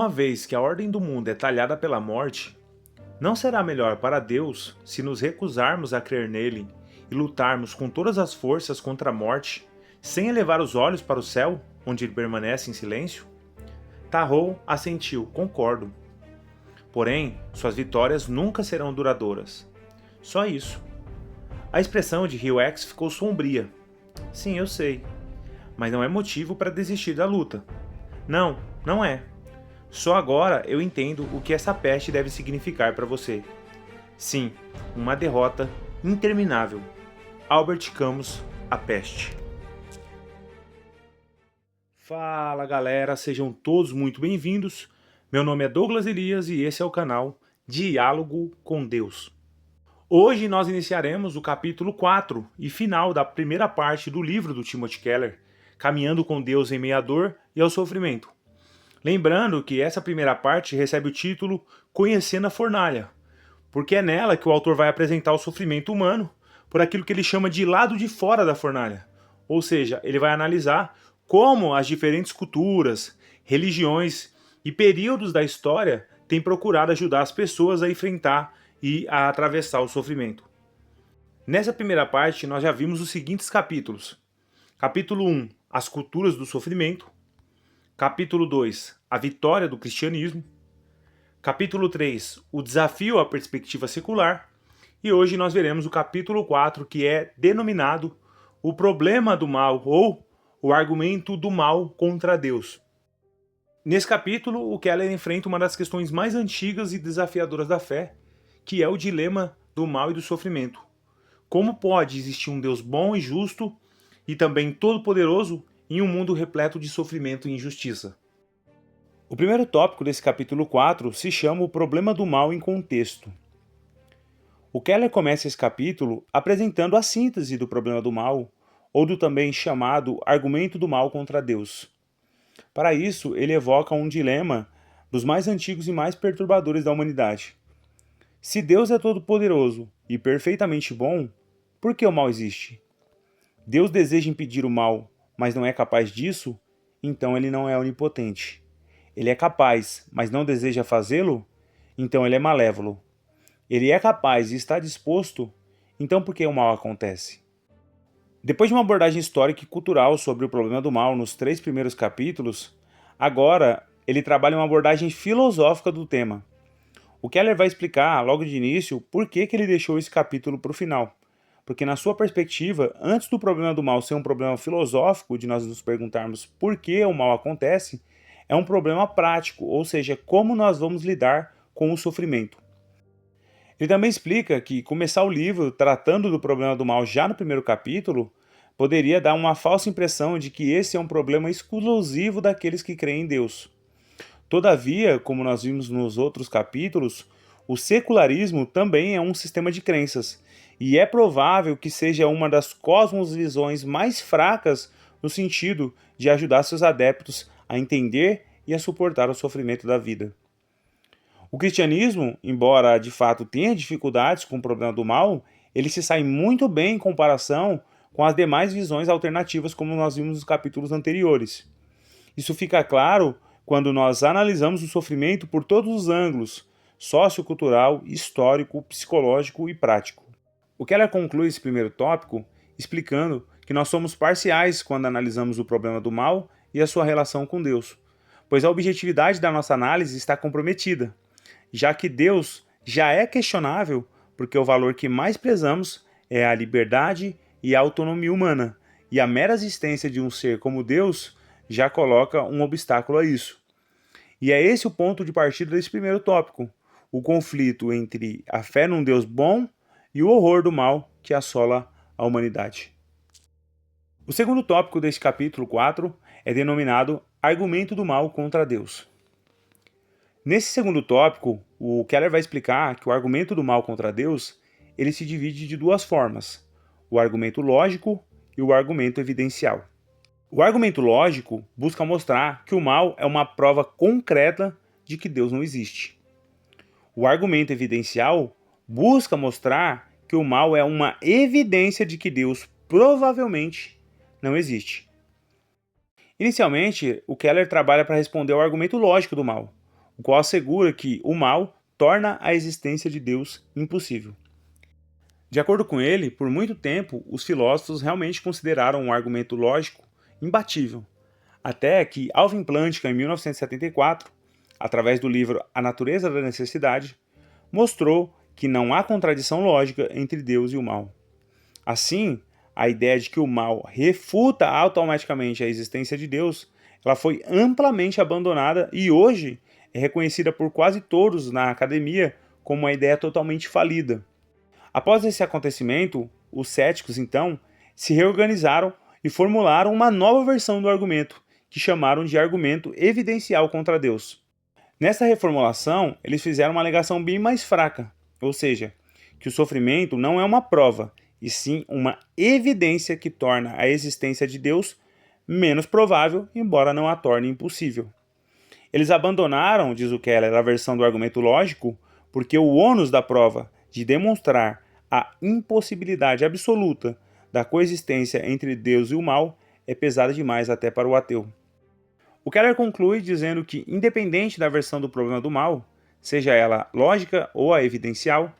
Uma vez que a ordem do mundo é talhada pela morte, não será melhor para Deus se nos recusarmos a crer nele e lutarmos com todas as forças contra a morte, sem elevar os olhos para o céu, onde ele permanece em silêncio? Tarrou assentiu, concordo. Porém, suas vitórias nunca serão duradouras. Só isso. A expressão de Rio X ficou sombria. Sim, eu sei. Mas não é motivo para desistir da luta. Não, não é. Só agora eu entendo o que essa peste deve significar para você. Sim, uma derrota interminável. Albert Camus, A Peste. Fala galera, sejam todos muito bem-vindos. Meu nome é Douglas Elias e esse é o canal Diálogo com Deus. Hoje nós iniciaremos o capítulo 4 e final da primeira parte do livro do Timothy Keller, Caminhando com Deus em meio à dor e ao sofrimento. Lembrando que essa primeira parte recebe o título Conhecendo a Fornalha, porque é nela que o autor vai apresentar o sofrimento humano por aquilo que ele chama de lado de fora da fornalha. Ou seja, ele vai analisar como as diferentes culturas, religiões e períodos da história têm procurado ajudar as pessoas a enfrentar e a atravessar o sofrimento. Nessa primeira parte, nós já vimos os seguintes capítulos. Capítulo 1, As Culturas do Sofrimento. Capítulo 2, A Vitória do Cristianismo. Capítulo 3, O Desafio à Perspectiva Secular. E hoje nós veremos o capítulo 4, que é denominado O Problema do Mal ou O Argumento do Mal contra Deus. Nesse capítulo, o Keller enfrenta uma das questões mais antigas e desafiadoras da fé, que é o dilema do mal e do sofrimento. Como pode existir um Deus bom e justo e também todo-poderoso em um mundo repleto de sofrimento e injustiça? O primeiro tópico desse capítulo 4 se chama O Problema do Mal em Contexto. O Keller começa esse capítulo apresentando a síntese do problema do mal, ou do também chamado argumento do mal contra Deus. Para isso, ele evoca um dilema dos mais antigos e mais perturbadores da humanidade. Se Deus é todo-poderoso e perfeitamente bom, por que o mal existe? Deus deseja impedir o mal, mas não é capaz disso? Então ele não é onipotente. Ele é capaz, mas não deseja fazê-lo? Então ele é malévolo. Ele é capaz e está disposto? Então por que o mal acontece? Depois de uma abordagem histórica e cultural sobre o problema do mal nos 3 primeiros capítulos, agora ele trabalha uma abordagem filosófica do tema. O Keller vai explicar, logo de início, por que ele deixou esse capítulo para o final. Porque, na sua perspectiva, antes do problema do mal ser um problema filosófico, de nós nos perguntarmos por que o mal acontece, é um problema prático, ou seja, como nós vamos lidar com o sofrimento. Ele também explica que começar o livro tratando do problema do mal já no primeiro capítulo poderia dar uma falsa impressão de que esse é um problema exclusivo daqueles que creem em Deus. Todavia, como nós vimos nos outros capítulos, o secularismo também é um sistema de crenças, e é provável que seja uma das cosmovisões mais fracas no sentido de ajudar seus adeptos a entender e a suportar o sofrimento da vida. O cristianismo, embora de fato tenha dificuldades com o problema do mal, ele se sai muito bem em comparação com as demais visões alternativas, como nós vimos nos capítulos anteriores. Isso fica claro quando nós analisamos o sofrimento por todos os ângulos, sociocultural, histórico, psicológico e prático. O Keller conclui esse primeiro tópico explicando que nós somos parciais quando analisamos o problema do mal e a sua relação com Deus, pois a objetividade da nossa análise está comprometida, já que Deus já é questionável porque o valor que mais prezamos é a liberdade e a autonomia humana, e a mera existência de um ser como Deus já coloca um obstáculo a isso. E é esse o ponto de partida desse primeiro tópico, o conflito entre a fé num Deus bom e o horror do mal que assola a humanidade. O segundo tópico deste capítulo 4 é denominado Argumento do Mal contra Deus. Nesse segundo tópico, o Keller vai explicar que o argumento do mal contra Deus ele se divide de 2 formas, o argumento lógico e o argumento evidencial. O argumento lógico busca mostrar que o mal é uma prova concreta de que Deus não existe. O argumento evidencial busca mostrar que o mal é uma evidência de que Deus provavelmente não existe. Inicialmente, o Keller trabalha para responder ao argumento lógico do mal, o qual assegura que o mal torna a existência de Deus impossível. De acordo com ele, por muito tempo, os filósofos realmente consideraram um argumento lógico imbatível, até que Alvin Plantinga, em 1974, através do livro A Natureza da Necessidade, mostrou que não há contradição lógica entre Deus e o mal. Assim, a ideia de que o mal refuta automaticamente a existência de Deus, ela foi amplamente abandonada e hoje é reconhecida por quase todos na academia como uma ideia totalmente falida. Após esse acontecimento, os céticos, então, se reorganizaram e formularam uma nova versão do argumento, que chamaram de argumento evidencial contra Deus. Nessa reformulação, eles fizeram uma alegação bem mais fraca, ou seja, que o sofrimento não é uma prova, e sim uma evidência que torna a existência de Deus menos provável, embora não a torne impossível. Eles abandonaram, diz o Keller, a versão do argumento lógico, porque o ônus da prova de demonstrar a impossibilidade absoluta da coexistência entre Deus e o mal é pesada demais até para o ateu. O Keller conclui dizendo que, independente da versão do problema do mal, seja ela lógica ou a evidencial,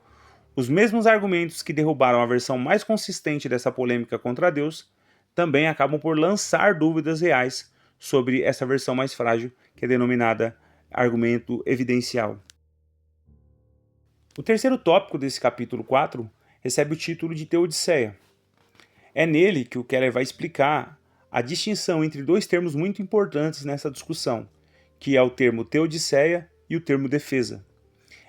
os mesmos argumentos que derrubaram a versão mais consistente dessa polêmica contra Deus também acabam por lançar dúvidas reais sobre essa versão mais frágil, que é denominada argumento evidencial. O terceiro tópico desse capítulo 4 recebe o título de Teodiceia. É nele que o Keller vai explicar a distinção entre dois termos muito importantes nessa discussão, que é o termo teodiceia e o termo defesa.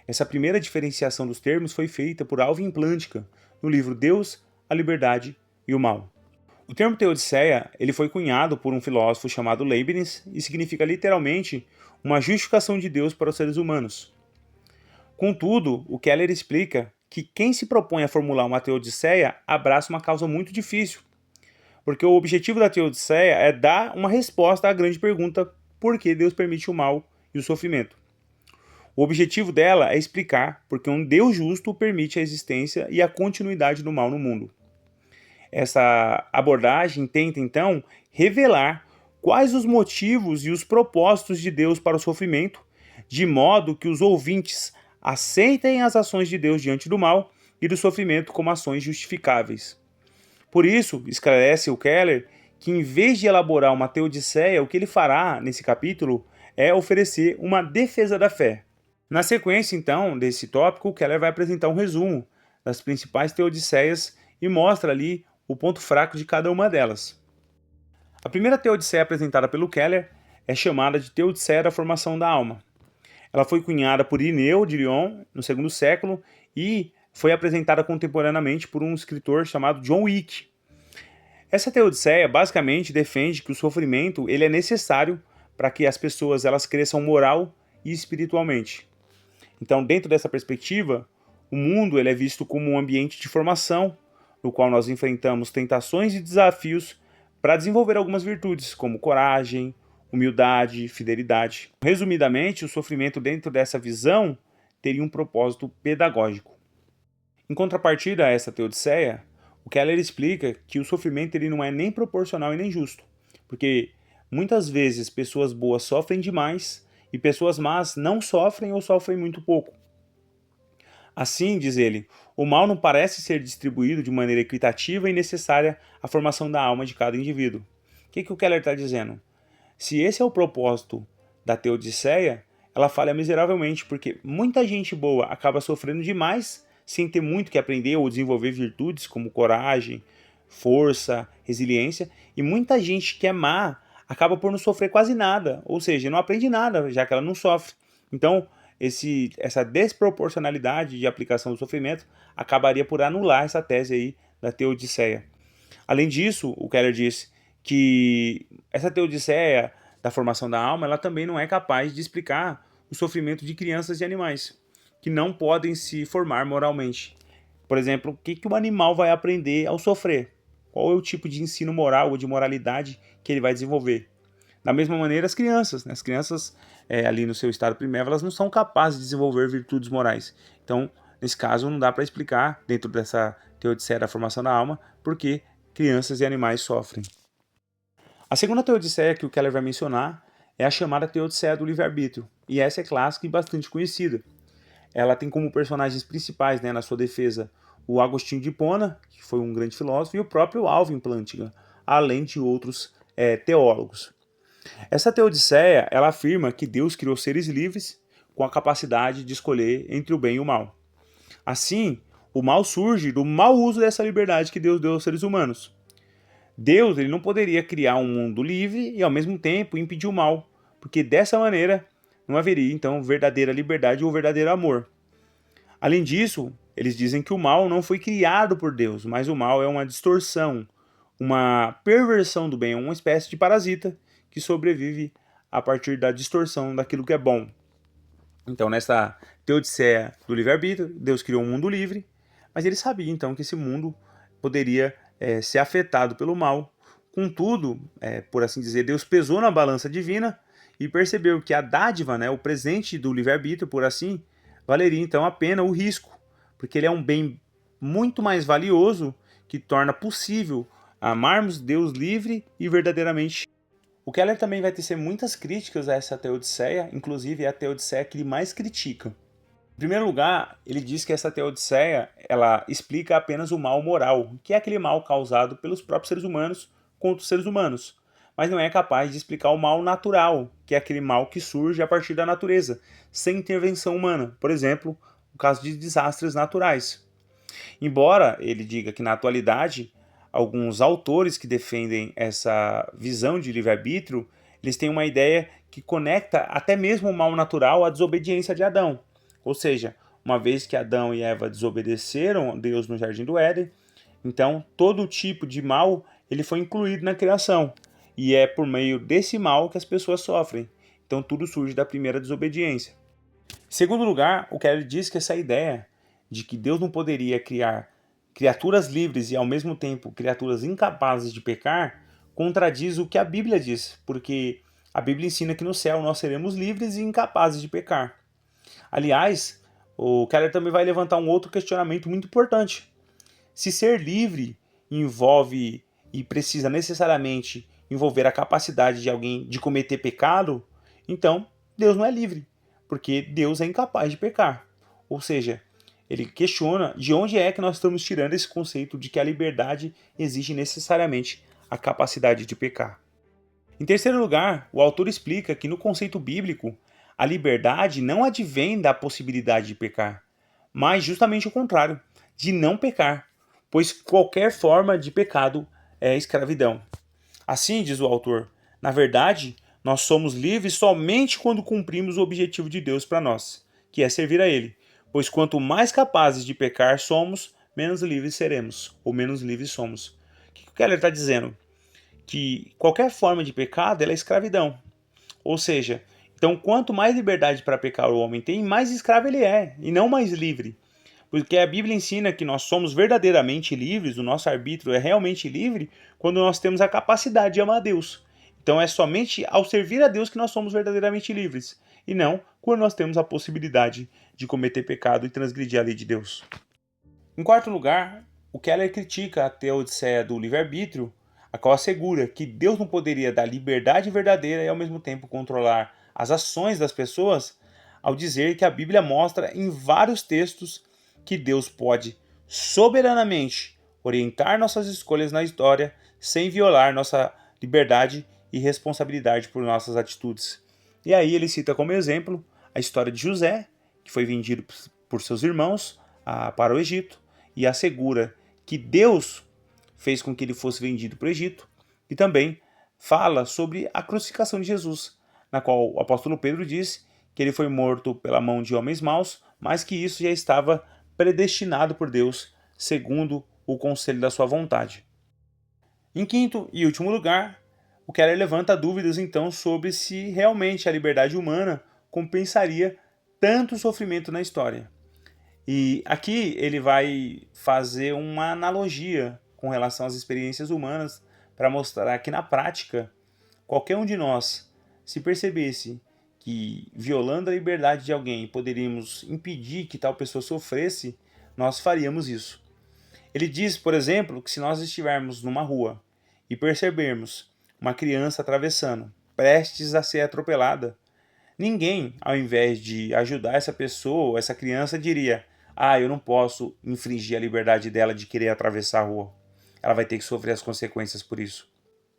Essa primeira diferenciação dos termos foi feita por Alvin Plantinga no livro Deus, a Liberdade e o Mal. O termo teodiceia ele foi cunhado por um filósofo chamado Leibniz e significa literalmente uma justificação de Deus para os seres humanos. Contudo, o Keller explica que quem se propõe a formular uma teodiceia abraça uma causa muito difícil, porque o objetivo da teodiceia é dar uma resposta à grande pergunta: por que Deus permite o mal e o sofrimento? O objetivo dela é explicar por que um Deus justo permite a existência e a continuidade do mal no mundo. Essa abordagem tenta, então, revelar quais os motivos e os propósitos de Deus para o sofrimento, de modo que os ouvintes aceitem as ações de Deus diante do mal e do sofrimento como ações justificáveis. Por isso, esclarece o Keller que, em vez de elaborar uma teodiceia, o que ele fará nesse capítulo é oferecer uma defesa da fé. Na sequência, então, desse tópico, o Keller vai apresentar um resumo das principais teodiceias e mostra ali o ponto fraco de cada uma delas. A primeira teodiceia apresentada pelo Keller é chamada de Teodiceia da Formação da Alma. Ela foi cunhada por Irineu de Lyon no segundo século e foi apresentada contemporaneamente por um escritor chamado John Wick. Essa teodiceia basicamente defende que o sofrimento ele é necessário para que as pessoas elas cresçam moral e espiritualmente. Então, dentro dessa perspectiva, o mundo ele é visto como um ambiente de formação, no qual nós enfrentamos tentações e desafios para desenvolver algumas virtudes, como coragem, humildade, fidelidade. Resumidamente, o sofrimento dentro dessa visão teria um propósito pedagógico. Em contrapartida a essa teodiceia, o Keller explica que o sofrimento ele não é nem proporcional e nem justo, porque muitas vezes pessoas boas sofrem demais e pessoas más não sofrem ou sofrem muito pouco. Assim, diz ele, o mal não parece ser distribuído de maneira equitativa e necessária à formação da alma de cada indivíduo. O que o Keller está dizendo? Se esse é o propósito da teodiceia, ela falha miseravelmente, porque muita gente boa acaba sofrendo demais sem ter muito que aprender ou desenvolver virtudes como coragem, força, resiliência, e muita gente que é má acaba por não sofrer quase nada, ou seja, não aprende nada, já que ela não sofre. Então, essa desproporcionalidade de aplicação do sofrimento acabaria por anular essa tese aí da teodiceia. Além disso, o Keller disse que essa teodiceia da formação da alma, ela também não é capaz de explicar o sofrimento de crianças e animais, que não podem se formar moralmente. Por exemplo, o que um animal vai aprender ao sofrer? Qual é o tipo de ensino moral ou de moralidade que ele vai desenvolver? Da mesma maneira, as crianças, né? As crianças ali no seu estado primério, elas não são capazes de desenvolver virtudes morais. Então, nesse caso, não dá para explicar, dentro dessa teodiceia da formação da alma, por que crianças e animais sofrem. A segunda teodiceia que o Keller vai mencionar é a chamada teodiceia do livre-arbítrio. e essa é clássica e bastante conhecida. Ela tem como personagens principais, né, na sua defesa, o Agostinho de Hipona, que foi um grande filósofo, e o próprio Alvin Plantinga, além de outros teólogos. Essa Teodiceia, ela afirma que Deus criou seres livres com a capacidade de escolher entre o bem e o mal. Assim, o mal surge do mau uso dessa liberdade que Deus deu aos seres humanos. Deus ele não poderia criar um mundo livre e, ao mesmo tempo, impedir o mal, porque dessa maneira não haveria, então, verdadeira liberdade ou verdadeiro amor. Além disso, eles dizem que o mal não foi criado por Deus, mas o mal é uma distorção, uma perversão do bem, uma espécie de parasita que sobrevive a partir da distorção daquilo que é bom. Então, nessa teodiceia do livre-arbítrio, Deus criou um mundo livre, mas ele sabia, então, que esse mundo poderia ser afetado pelo mal. Contudo, por assim dizer, Deus pesou na balança divina e percebeu que a dádiva, né, o presente do livre-arbítrio, por assim, valeria, então, a pena o risco, porque ele é um bem muito mais valioso que torna possível amarmos Deus livre e verdadeiramente. O Keller também vai tecer muitas críticas a essa teodiceia, inclusive é a teodiceia que ele mais critica. Em primeiro lugar, ele diz que essa teodiceia ela explica apenas o mal moral, que é aquele mal causado pelos próprios seres humanos contra os seres humanos, mas não é capaz de explicar o mal natural, que é aquele mal que surge a partir da natureza, sem intervenção humana. Por exemplo, o caso de desastres naturais. Embora ele diga que na atualidade alguns autores que defendem essa visão de livre-arbítrio, eles têm uma ideia que conecta até mesmo o mal natural à desobediência de Adão. Ou seja, uma vez que Adão e Eva desobedeceram a Deus no Jardim do Éden, então todo tipo de mal ele foi incluído na criação. E é por meio desse mal que as pessoas sofrem. Então tudo surge da primeira desobediência. Em segundo lugar, o Keller diz que essa ideia de que Deus não poderia criar criaturas livres e ao mesmo tempo criaturas incapazes de pecar contradiz o que a Bíblia diz, porque a Bíblia ensina que no céu nós seremos livres e incapazes de pecar. Aliás, o Keller também vai levantar um outro questionamento muito importante. Se ser livre envolve e precisa necessariamente envolver a capacidade de alguém de cometer pecado, então Deus não é livre, porque Deus é incapaz de pecar. Ou seja, ele questiona de onde é que nós estamos tirando esse conceito de que a liberdade exige necessariamente a capacidade de pecar. Em terceiro lugar, o autor explica que no conceito bíblico, a liberdade não advém da possibilidade de pecar, mas justamente o contrário, de não pecar, pois qualquer forma de pecado é escravidão. Assim, diz o autor, na verdade, nós somos livres somente quando cumprimos o objetivo de Deus para nós, que é servir a Ele. Pois quanto mais capazes de pecar somos, menos livres seremos, ou menos livres somos. O que o Keller está dizendo? Que qualquer forma de pecado é escravidão. Ou seja, então quanto mais liberdade para pecar o homem tem, mais escravo ele é, e não mais livre. Porque a Bíblia ensina que nós somos verdadeiramente livres, o nosso arbítrio é realmente livre, quando nós temos a capacidade de amar a Deus. Então é somente ao servir a Deus que nós somos verdadeiramente livres, e não quando nós temos a possibilidade de cometer pecado e transgredir a lei de Deus. Em quarto lugar, o Keller critica a teodiceia do livre-arbítrio, a qual assegura que Deus não poderia dar liberdade verdadeira e ao mesmo tempo controlar as ações das pessoas, ao dizer que a Bíblia mostra em vários textos que Deus pode soberanamente orientar nossas escolhas na história sem violar nossa liberdade e responsabilidade por nossas atitudes. E aí ele cita como exemplo a história de José, que foi vendido por seus irmãos para o Egito, e assegura que Deus fez com que ele fosse vendido para o Egito, e também fala sobre a crucificação de Jesus, na qual o apóstolo Pedro diz que ele foi morto pela mão de homens maus, mas que isso já estava predestinado por Deus, segundo o conselho da sua vontade. Em quinto e último lugar, o Keller levanta dúvidas então sobre se realmente a liberdade humana compensaria tanto sofrimento na história. E aqui ele vai fazer uma analogia com relação às experiências humanas para mostrar que na prática, qualquer um de nós, se percebesse que violando a liberdade de alguém poderíamos impedir que tal pessoa sofresse, nós faríamos isso. Ele diz, por exemplo, que se nós estivermos numa rua e percebermos uma criança atravessando, prestes a ser atropelada, Ninguém, ao invés de ajudar essa pessoa, essa criança, diria: eu não posso infringir a liberdade dela de querer atravessar a rua. Ela vai ter que sofrer as consequências por isso.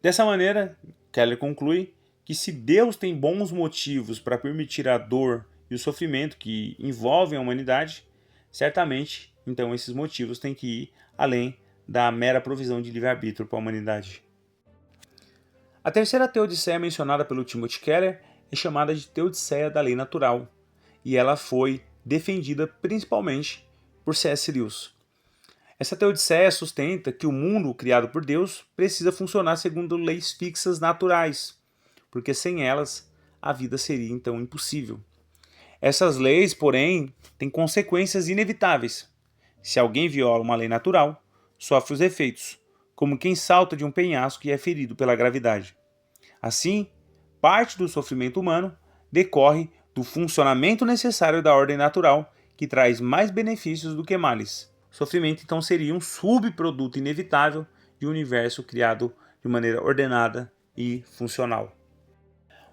Dessa maneira, Keller conclui que se Deus tem bons motivos para permitir a dor e o sofrimento que envolvem a humanidade, certamente, então, esses motivos têm que ir além da mera provisão de livre-arbítrio para a humanidade. A terceira teodiceia mencionada pelo Timothy Keller é chamada de teodiceia da lei natural, e ela foi defendida principalmente por C.S. Lewis. Essa teodiceia sustenta que o mundo criado por Deus precisa funcionar segundo leis fixas naturais, porque sem elas a vida seria então impossível. Essas leis, porém, têm consequências inevitáveis. Se alguém viola uma lei natural, sofre os efeitos, como quem salta de um penhasco e é ferido pela gravidade. Assim, parte do sofrimento humano decorre do funcionamento necessário da ordem natural, que traz mais benefícios do que males. O sofrimento, então, seria um subproduto inevitável de um universo criado de maneira ordenada e funcional.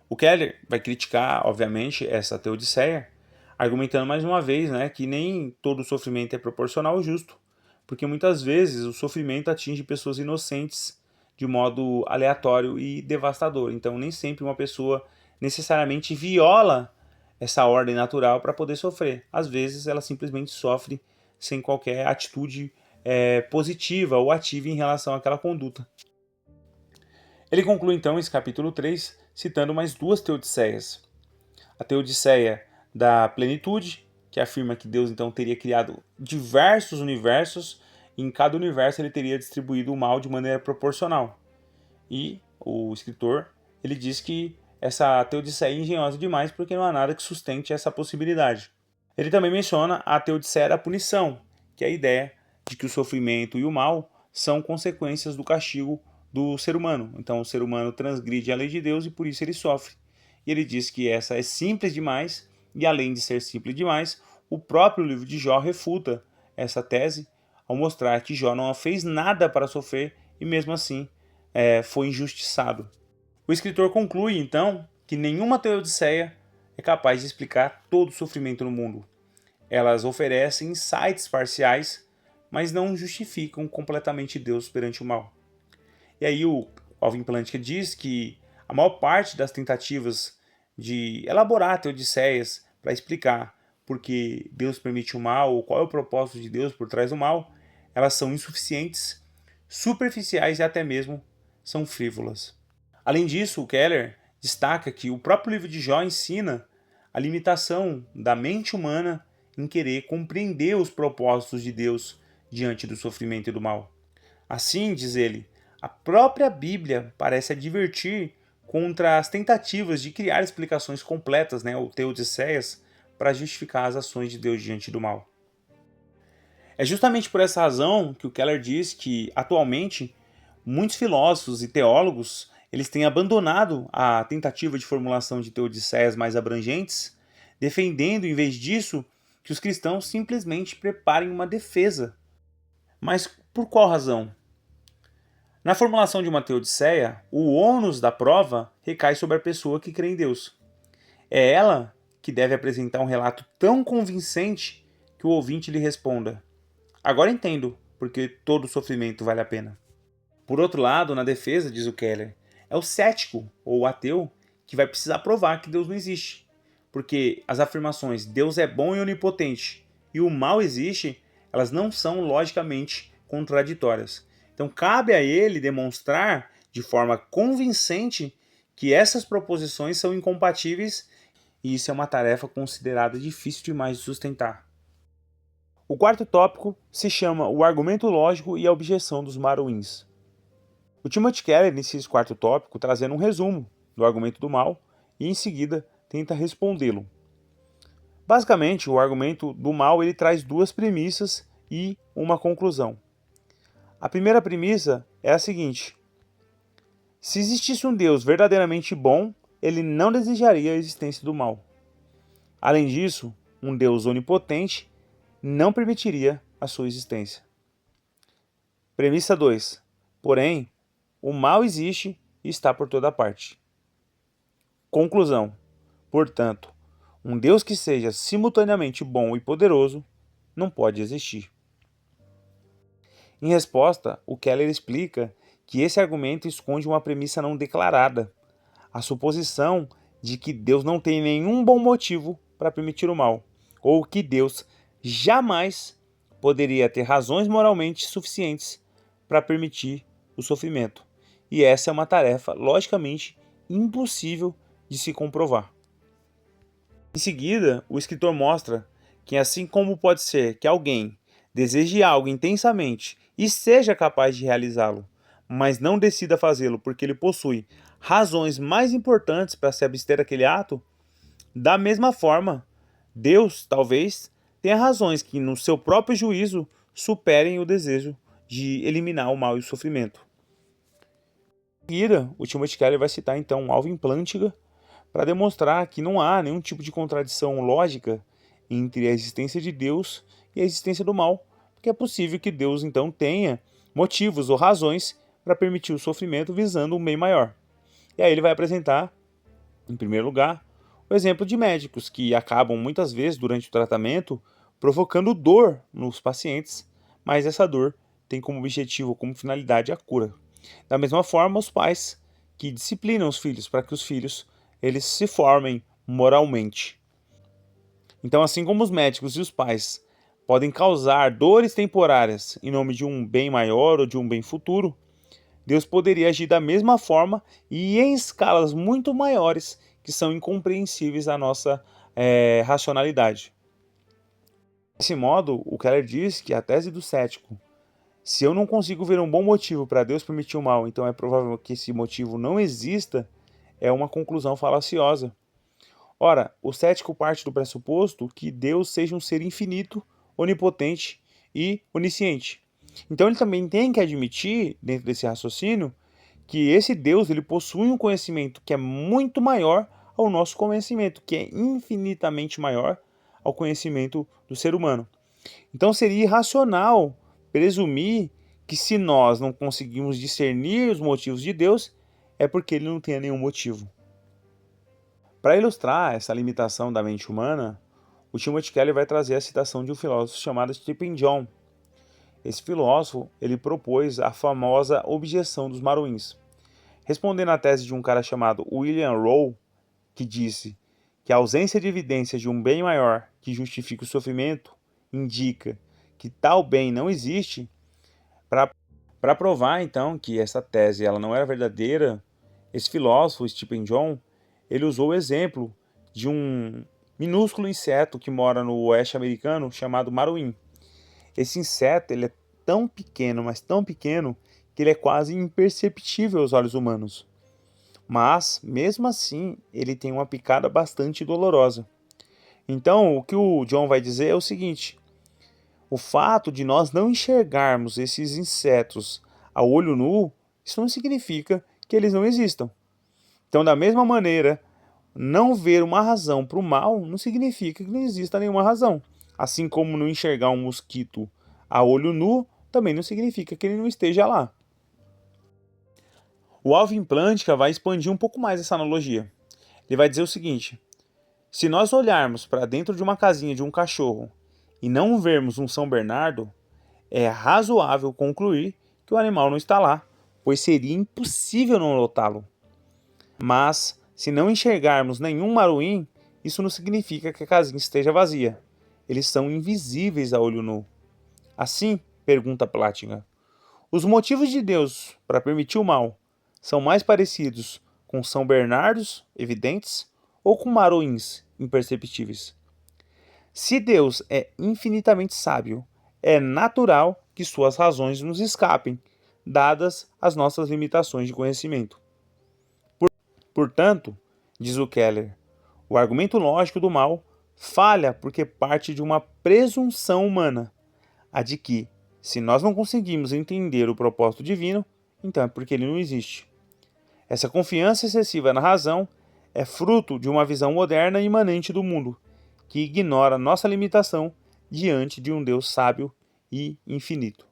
O Keller vai criticar, obviamente, essa teodiceia, argumentando mais uma vez, que nem todo sofrimento é proporcional ou justo, porque muitas vezes o sofrimento atinge pessoas inocentes de modo aleatório e devastador. Então, nem sempre uma pessoa necessariamente viola essa ordem natural para poder sofrer. Às vezes, ela simplesmente sofre sem qualquer atitude positiva ou ativa em relação àquela conduta. Ele conclui então esse capítulo 3 citando mais duas teodiceias. A teodiceia da plenitude, que afirma que Deus então teria criado diversos universos e em cada universo ele teria distribuído o mal de maneira proporcional. E o escritor ele diz que essa teodiceia é engenhosa demais porque não há nada que sustente essa possibilidade. Ele também menciona a teodiceia da punição, que é a ideia de que o sofrimento e o mal são consequências do castigo do ser humano. Então o ser humano transgride a lei de Deus e por isso ele sofre. E ele diz que essa é simples demais e além de ser simples demais, o próprio livro de Jó refuta essa tese ao mostrar que Jó não fez nada para sofrer e mesmo assim foi injustiçado. O escritor conclui então que nenhuma teodiceia é capaz de explicar todo o sofrimento no mundo. Elas oferecem insights parciais, mas não justificam completamente Deus perante o mal. E aí o Alvin Plantinga diz que a maior parte das tentativas de elaborar teodiceias para explicar por que Deus permite o mal ou qual é o propósito de Deus por trás do mal, elas são insuficientes, superficiais e até mesmo são frívolas. Além disso, o Keller destaca que o próprio livro de Jó ensina a limitação da mente humana em querer compreender os propósitos de Deus diante do sofrimento e do mal. Assim, diz ele, a própria Bíblia parece advertir contra as tentativas de criar explicações completas, ou teodiceias, para justificar as ações de Deus diante do mal. É justamente por essa razão que o Keller diz que, atualmente, muitos filósofos e teólogos eles têm abandonado a tentativa de formulação de teodiceias mais abrangentes, defendendo, em vez disso, que os cristãos simplesmente preparem uma defesa. Mas por qual razão? Na formulação de uma teodiceia, o ônus da prova recai sobre a pessoa que crê em Deus. É ela que deve apresentar um relato tão convincente que o ouvinte lhe responda: agora entendo porque todo sofrimento vale a pena. Por outro lado, na defesa, diz o Keller, é o cético ou o ateu que vai precisar provar que Deus não existe. Porque as afirmações Deus é bom e onipotente e o mal existe, elas não são logicamente contraditórias. Então cabe a ele demonstrar de forma convincente que essas proposições são incompatíveis e isso é uma tarefa considerada difícil demais de sustentar. O quarto tópico se chama o argumento lógico e a objeção dos marouins. O Timothy Keller inicia esse quarto tópico trazendo um resumo do argumento do mal e em seguida tenta respondê-lo. Basicamente, o argumento do mal ele traz duas premissas e uma conclusão. A primeira premissa é a seguinte: se existisse um Deus verdadeiramente bom, ele não desejaria a existência do mal. Além disso, um Deus onipotente não permitiria a sua existência. Premissa 2. Porém, o mal existe e está por toda parte. Conclusão: Portanto, um Deus que seja simultaneamente bom e poderoso não pode existir. Em resposta, o Keller explica que esse argumento esconde uma premissa não declarada, a suposição de que Deus não tem nenhum bom motivo para permitir o mal, ou que Deus jamais poderia ter razões moralmente suficientes para permitir o sofrimento. E essa é uma tarefa, logicamente, impossível de se comprovar. Em seguida, o escritor mostra que, assim como pode ser que alguém deseje algo intensamente e seja capaz de realizá-lo, mas não decida fazê-lo porque ele possui razões mais importantes para se abster daquele ato, da mesma forma, Deus, talvez, tenha razões que, no seu próprio juízo, superem o desejo de eliminar o mal e o sofrimento. Em seguida, o Timothy Keller vai citar então Alvin Plantinga para demonstrar que não há nenhum tipo de contradição lógica entre a existência de Deus e a existência do mal, porque é possível que Deus então tenha motivos ou razões para permitir o sofrimento visando um bem maior. E aí ele vai apresentar, em primeiro lugar, o exemplo de médicos que acabam muitas vezes durante o tratamento provocando dor nos pacientes, mas essa dor tem como objetivo, como finalidade a cura. Da mesma forma, os pais que disciplinam os filhos para que os filhos eles se formem moralmente. Então, assim como os médicos e os pais podem causar dores temporárias em nome de um bem maior ou de um bem futuro, Deus poderia agir da mesma forma e em escalas muito maiores que são incompreensíveis à nossa racionalidade. Desse modo, o Keller diz que a tese do cético, se eu não consigo ver um bom motivo para Deus permitir o mal, então é provável que esse motivo não exista, é uma conclusão falaciosa. Ora, o cético parte do pressuposto que Deus seja um ser infinito, onipotente e onisciente. Então ele também tem que admitir, dentro desse raciocínio, que esse Deus ele possui um conhecimento que é muito maior ao nosso conhecimento, que é infinitamente maior ao conhecimento do ser humano. Então seria irracional presumir que se nós não conseguimos discernir os motivos de Deus, é porque ele não tem nenhum motivo. Para ilustrar essa limitação da mente humana, o Timothy Keller vai trazer a citação de um filósofo chamado Stephen John. Esse filósofo ele propôs a famosa objeção dos maruins, respondendo à tese de um cara chamado William Rowe, que disse que a ausência de evidências de um bem maior que justifique o sofrimento indica que tal bem não existe. Para provar então que essa tese ela não era verdadeira, esse filósofo Stephen John ele usou o exemplo de um minúsculo inseto que mora no oeste americano chamado maruim. Esse inseto ele é tão pequeno, mas tão pequeno, que ele é quase imperceptível aos olhos humanos. Mas, mesmo assim, ele tem uma picada bastante dolorosa. Então, o que o John vai dizer é o seguinte: o fato de nós não enxergarmos esses insetos a olho nu, isso não significa que eles não existam. Então, da mesma maneira, não ver uma razão para o mal não significa que não exista nenhuma razão. Assim como não enxergar um mosquito a olho nu, também não significa que ele não esteja lá. O Alvin Plantinga vai expandir um pouco mais essa analogia. Ele vai dizer o seguinte: se nós olharmos para dentro de uma casinha de um cachorro e não vermos um São Bernardo, é razoável concluir que o animal não está lá, pois seria impossível não notá-lo. Mas, se não enxergarmos nenhum maruim, isso não significa que a casinha esteja vazia. Eles são invisíveis a olho nu. Assim, pergunta Plantinga, os motivos de Deus para permitir o mal são mais parecidos com São Bernardos evidentes ou com maruins imperceptíveis? Se Deus é infinitamente sábio, é natural que suas razões nos escapem, dadas as nossas limitações de conhecimento. Portanto, diz o Keller, o argumento lógico do mal falha porque parte de uma presunção humana, a de que, se nós não conseguimos entender o propósito divino, então é porque ele não existe. Essa confiança excessiva na razão é fruto de uma visão moderna e imanente do mundo, que ignora nossa limitação diante de um Deus sábio e infinito.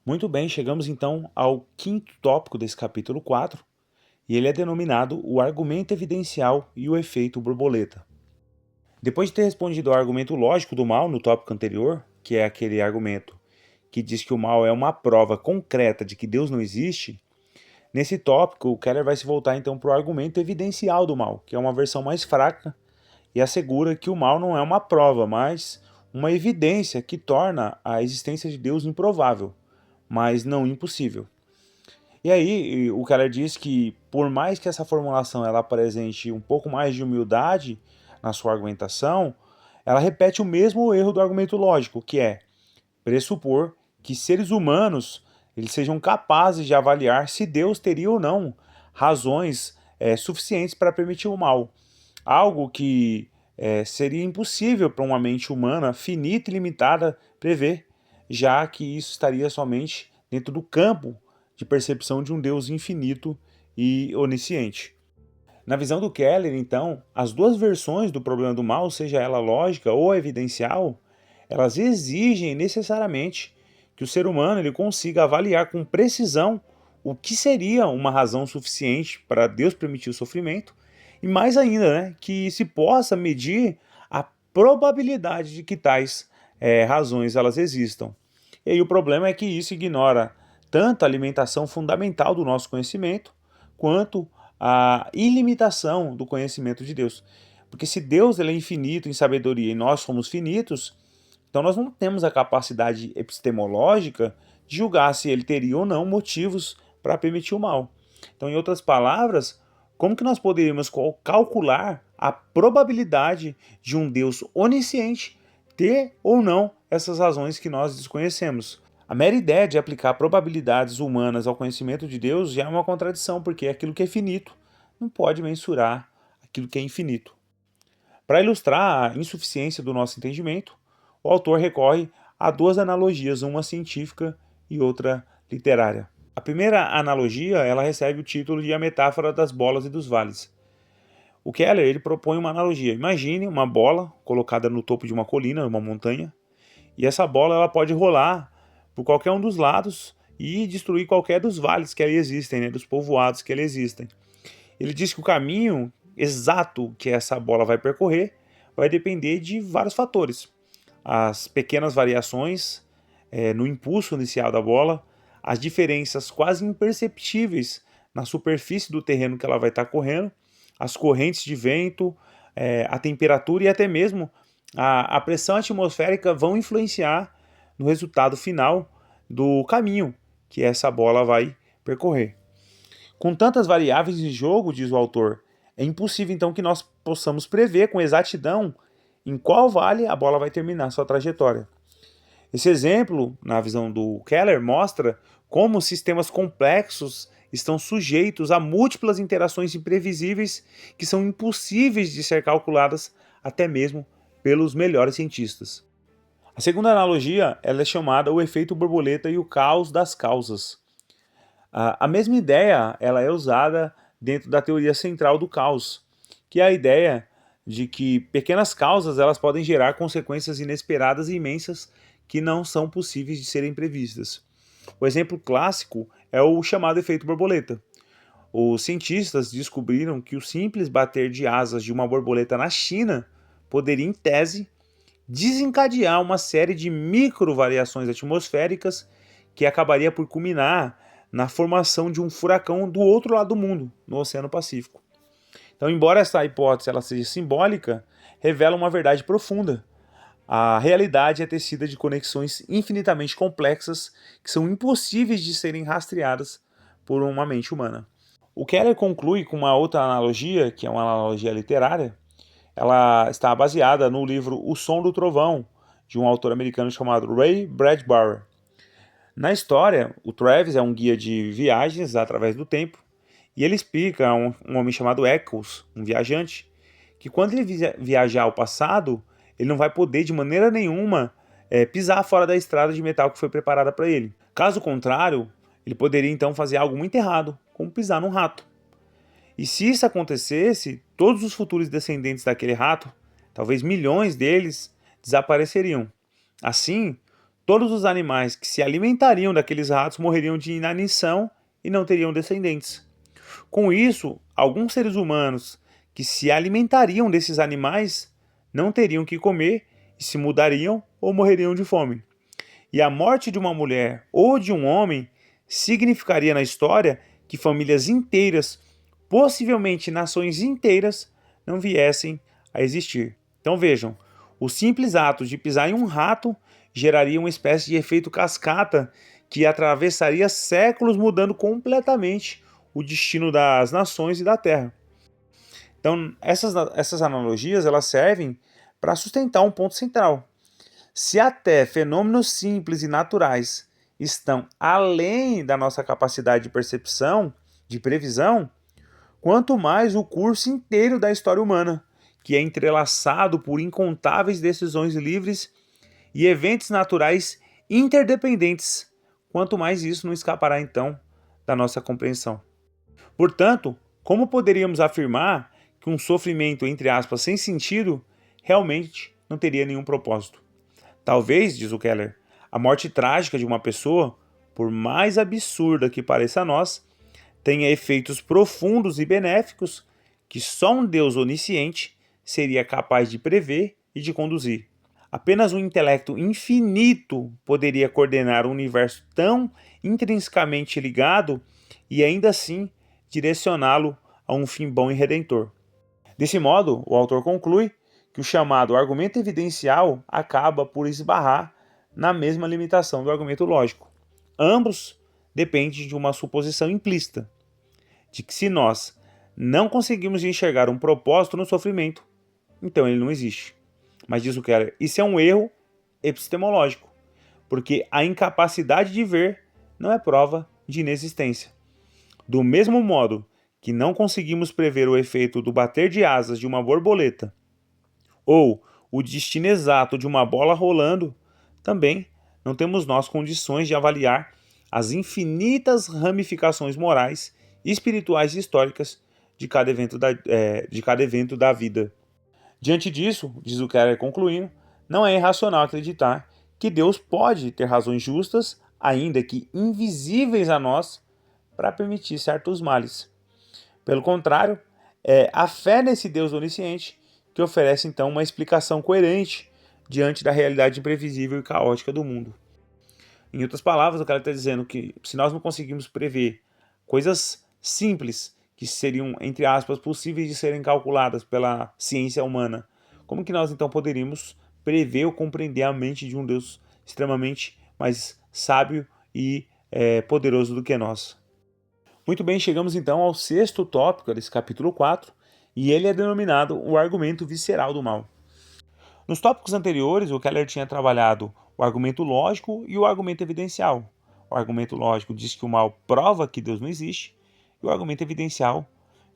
Muito bem, chegamos então ao quinto tópico desse capítulo 4, e ele é denominado o argumento evidencial e o efeito borboleta. Depois de ter respondido ao argumento lógico do mal no tópico anterior, que é aquele argumento que diz que o mal é uma prova concreta de que Deus não existe, nesse tópico o Keller vai se voltar então para o argumento evidencial do mal, que é uma versão mais fraca e assegura que o mal não é uma prova, mas uma evidência que torna a existência de Deus improvável, mas não impossível. E aí o Keller diz que por mais que essa formulação ela apresente um pouco mais de humildade na sua argumentação, ela repete o mesmo erro do argumento lógico, que é pressupor que seres humanos eles sejam capazes de avaliar se Deus teria ou não razões suficientes para permitir o mal. Algo que seria impossível para uma mente humana finita e limitada prever, já que isso estaria somente dentro do campo de percepção de um Deus infinito e onisciente. Na visão do Keller, então, as duas versões do problema do mal, seja ela lógica ou evidencial, elas exigem necessariamente que o ser humano ele consiga avaliar com precisão o que seria uma razão suficiente para Deus permitir o sofrimento, e mais ainda, né, que se possa medir a probabilidade de que tais razões elas existam. E aí o problema é que isso ignora tanto a alimentação fundamental do nosso conhecimento, quanto a ilimitação do conhecimento de Deus. Porque se Deus ele é infinito em sabedoria e nós somos finitos, então nós não temos a capacidade epistemológica de julgar se ele teria ou não motivos para permitir o mal. Então, em outras palavras, como que nós poderíamos calcular a probabilidade de um Deus onisciente ter ou não essas razões que nós desconhecemos? A mera ideia de aplicar probabilidades humanas ao conhecimento de Deus já é uma contradição, porque aquilo que é finito não pode mensurar aquilo que é infinito. Para ilustrar a insuficiência do nosso entendimento, o autor recorre a duas analogias, uma científica e outra literária. A primeira analogia ela recebe o título de A Metáfora das Bolas e dos Vales. O Keller ele propõe uma analogia. Imagine uma bola colocada no topo de uma colina, uma montanha, e essa bola ela pode rolar por qualquer um dos lados e destruir qualquer dos vales que ali existem, né, dos povoados que ali existem. Ele diz que o caminho exato que essa bola vai percorrer vai depender de vários fatores. As pequenas variações no impulso inicial da bola, as diferenças quase imperceptíveis na superfície do terreno que ela vai estar correndo, as correntes de vento, a temperatura e até mesmo a pressão atmosférica vão influenciar no resultado final do caminho que essa bola vai percorrer. Com tantas variáveis em jogo, diz o autor, é impossível então que nós possamos prever com exatidão em qual vale a bola vai terminar sua trajetória. Esse exemplo, na visão do Keller, mostra como sistemas complexos estão sujeitos a múltiplas interações imprevisíveis que são impossíveis de ser calculadas até mesmo pelos melhores cientistas. A segunda analogia ela é chamada o efeito borboleta e o caos das causas. A mesma ideia ela é usada dentro da teoria central do caos, que é a ideia de que pequenas causas elas podem gerar consequências inesperadas e imensas que não são possíveis de serem previstas. O exemplo clássico é o chamado efeito borboleta. Os cientistas descobriram que o simples bater de asas de uma borboleta na China poderia, em tese, desencadear uma série de microvariações atmosféricas que acabaria por culminar na formação de um furacão do outro lado do mundo, no Oceano Pacífico. Então, embora essa hipótese ela seja simbólica, revela uma verdade profunda. A realidade é tecida de conexões infinitamente complexas que são impossíveis de serem rastreadas por uma mente humana. O Keller conclui com uma outra analogia, que é uma analogia literária. Ela está baseada no livro O Som do Trovão, de um autor americano chamado Ray Bradbury. Na história, o Travis é um guia de viagens através do tempo, e ele explica a um homem chamado Eccles, um viajante, que quando ele viajar ao passado, ele não vai poder de maneira nenhuma pisar fora da estrada de metal que foi preparada para ele. Caso contrário, ele poderia então fazer algo muito errado, como pisar num rato. E se isso acontecesse, todos os futuros descendentes daquele rato, talvez milhões deles, desapareceriam. Assim, todos os animais que se alimentariam daqueles ratos morreriam de inanição e não teriam descendentes. Com isso, alguns seres humanos que se alimentariam desses animais não teriam que comer e se mudariam ou morreriam de fome. E a morte de uma mulher ou de um homem significaria na história que famílias inteiras, possivelmente nações inteiras, não viessem a existir. Então vejam, o simples ato de pisar em um rato geraria uma espécie de efeito cascata que atravessaria séculos, mudando completamente o destino das nações e da Terra. Então, essas analogias elas servem para sustentar um ponto central. Se até fenômenos simples e naturais estão além da nossa capacidade de percepção, de previsão, quanto mais o curso inteiro da história humana, que é entrelaçado por incontáveis decisões livres e eventos naturais interdependentes, quanto mais isso não escapará então da nossa compreensão. Portanto, como poderíamos afirmar que um sofrimento, entre aspas, sem sentido, realmente não teria nenhum propósito? Talvez, diz o Keller, a morte trágica de uma pessoa, por mais absurda que pareça a nós, tenha efeitos profundos e benéficos que só um Deus onisciente seria capaz de prever e de conduzir. Apenas um intelecto infinito poderia coordenar um universo tão intrinsecamente ligado e ainda assim direcioná-lo a um fim bom e redentor. Desse modo, o autor conclui que o chamado argumento evidencial acaba por esbarrar na mesma limitação do argumento lógico. Ambos dependem de uma suposição implícita, de que se nós não conseguimos enxergar um propósito no sofrimento, então ele não existe. Mas diz o Keller, isso é um erro epistemológico, porque a incapacidade de ver não é prova de inexistência. Do mesmo modo que não conseguimos prever o efeito do bater de asas de uma borboleta ou o destino exato de uma bola rolando, também não temos nós condições de avaliar as infinitas ramificações morais, espirituais e históricas de cada evento da vida. Diante disso, diz o Keller concluindo, não é irracional acreditar que Deus pode ter razões justas, ainda que invisíveis a nós, para permitir certos males. Pelo contrário, é a fé nesse Deus onisciente que oferece então uma explicação coerente diante da realidade imprevisível e caótica do mundo. Em outras palavras, o cara está dizendo que se nós não conseguimos prever coisas simples que seriam, entre aspas, possíveis de serem calculadas pela ciência humana, como que nós então poderíamos prever ou compreender a mente de um Deus extremamente mais sábio e poderoso do que nós? Muito bem, chegamos então ao sexto tópico desse capítulo 4, e ele é denominado o argumento visceral do mal. Nos tópicos anteriores, o Keller tinha trabalhado o argumento lógico e o argumento evidencial. O argumento lógico diz que o mal prova que Deus não existe, e o argumento evidencial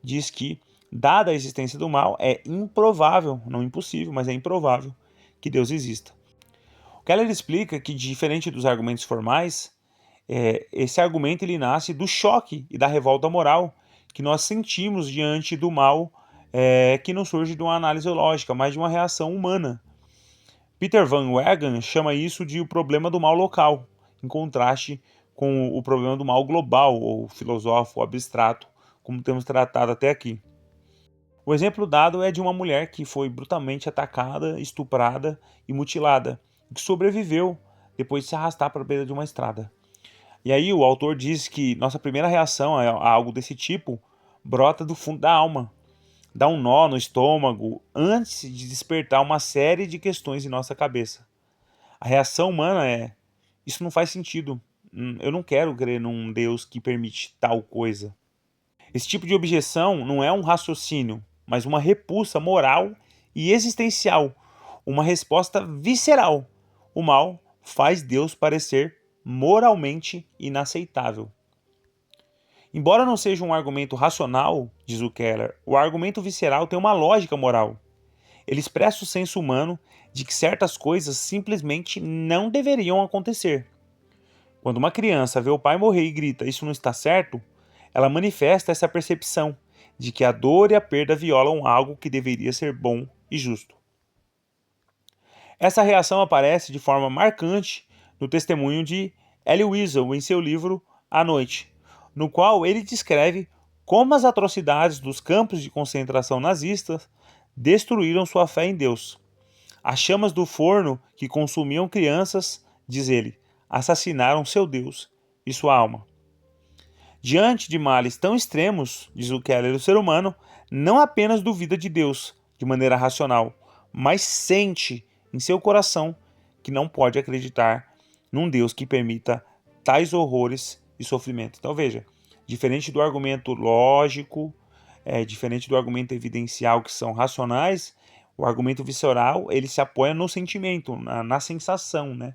diz que, dada a existência do mal, é improvável, não impossível, mas é improvável que Deus exista. O Keller explica que, diferente dos argumentos formais, esse argumento ele nasce do choque e da revolta moral que nós sentimos diante do mal, que não surge de uma análise lógica, mas de uma reação humana. Peter Van Wegen chama isso de o problema do mal local, em contraste com o problema do mal global, ou filosófico, abstrato, como temos tratado até aqui. O exemplo dado é de uma mulher que foi brutalmente atacada, estuprada e mutilada, e que sobreviveu depois de se arrastar para a beira de uma estrada. E aí o autor diz que nossa primeira reação a algo desse tipo brota do fundo da alma, dá um nó no estômago antes de despertar uma série de questões em nossa cabeça. A reação humana é: isso não faz sentido, eu não quero crer num Deus que permite tal coisa. Esse tipo de objeção não é um raciocínio, mas uma repulsa moral e existencial, uma resposta visceral. O mal faz Deus parecer moralmente inaceitável. Embora não seja um argumento racional, diz o Keller, o argumento visceral tem uma lógica moral. Ele expressa o senso humano de que certas coisas simplesmente não deveriam acontecer. Quando uma criança vê o pai morrer e grita "isso não está certo", ela manifesta essa percepção de que a dor e a perda violam algo que deveria ser bom e justo. Essa reação aparece de forma marcante no testemunho de Elie Wiesel em seu livro A Noite, no qual ele descreve como as atrocidades dos campos de concentração nazistas destruíram sua fé em Deus. As chamas do forno que consumiam crianças, diz ele, assassinaram seu Deus e sua alma. Diante de males tão extremos, diz o Keller, o ser humano não apenas duvida de Deus de maneira racional, mas sente em seu coração que não pode acreditar num Deus que permita tais horrores e sofrimento. Então veja, diferente do argumento lógico, diferente do argumento evidencial, que são racionais, o argumento visceral ele se apoia no sentimento, na sensação, né?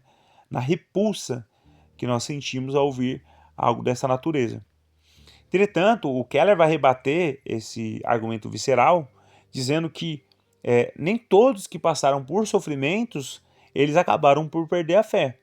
Na repulsa que nós sentimos ao ouvir algo dessa natureza. Entretanto, o Keller vai rebater esse argumento visceral, dizendo que nem todos que passaram por sofrimentos, eles acabaram por perder a fé.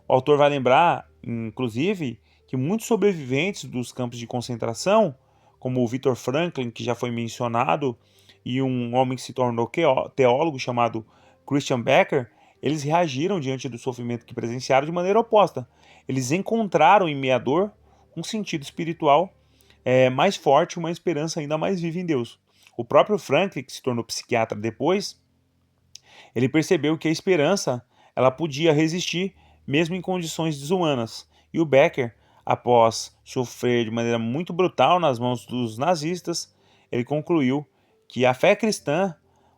O autor vai lembrar, inclusive, que muitos sobreviventes dos campos de concentração, como o Viktor Franklin, que já foi mencionado, e um homem que se tornou teólogo chamado Christian Becker, eles reagiram diante do sofrimento que presenciaram de maneira oposta. Eles encontraram em meia dor um sentido espiritual mais forte, uma esperança ainda mais viva em Deus. O próprio Franklin, que se tornou psiquiatra depois, ele percebeu que a esperança ela podia resistir mesmo em condições desumanas. E o Becker, após sofrer de maneira muito brutal nas mãos dos nazistas, ele concluiu que a fé cristã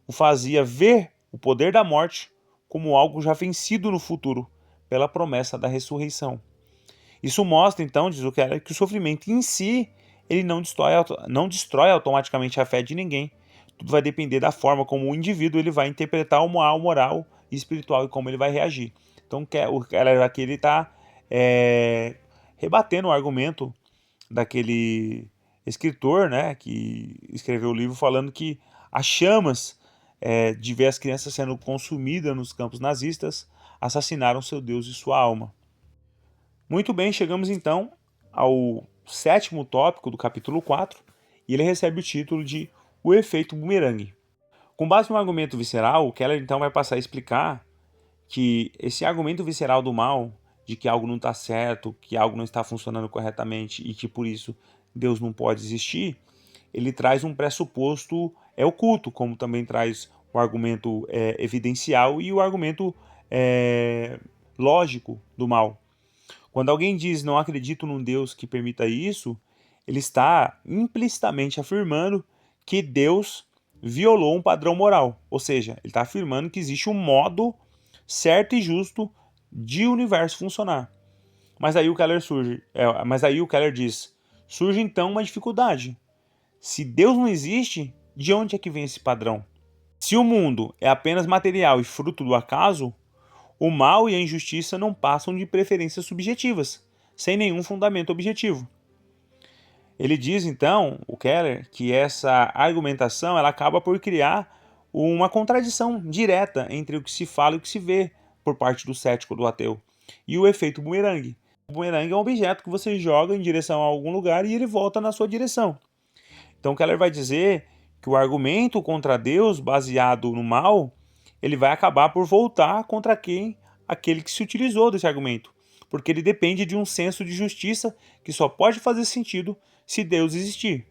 o fazia ver o poder da morte como algo já vencido no futuro, pela promessa da ressurreição. Isso mostra, então, diz o Keller, que o sofrimento em si ele não destrói automaticamente a fé de ninguém. Tudo vai depender da forma como o indivíduo ele vai interpretar o moral e espiritual e como ele vai reagir. Então, o Keller aqui ele está rebatendo o argumento daquele escritor, né, que escreveu o livro falando que as chamas de ver as crianças sendo consumidas nos campos nazistas assassinaram seu Deus e sua alma. Muito bem, chegamos então ao sétimo tópico do capítulo 4, e ele recebe o título de O Efeito Bumerangue. Com base no argumento visceral, o Keller então vai passar a explicar que esse argumento visceral do mal, de que algo não está certo, que algo não está funcionando corretamente e que por isso Deus não pode existir, ele traz um pressuposto oculto, como também traz o argumento evidencial e o argumento lógico do mal. Quando alguém diz não acredito num Deus que permita isso, ele está implicitamente afirmando que Deus violou um padrão moral. Ou seja, ele está afirmando que existe um modo certo e justo de o universo funcionar. Mas aí o Keller diz, surge então uma dificuldade. Se Deus não existe, de onde é que vem esse padrão? Se o mundo é apenas material e fruto do acaso, o mal e a injustiça não passam de preferências subjetivas, sem nenhum fundamento objetivo. Ele diz, então, o Keller, que essa argumentação ela acaba por criar uma contradição direta entre o que se fala e o que se vê por parte do cético, do ateu. E o efeito bumerangue. O bumerangue é um objeto que você joga em direção a algum lugar e ele volta na sua direção. Então Keller vai dizer que o argumento contra Deus, baseado no mal, ele vai acabar por voltar contra aquele que se utilizou desse argumento, porque ele depende de um senso de justiça que só pode fazer sentido se Deus existir.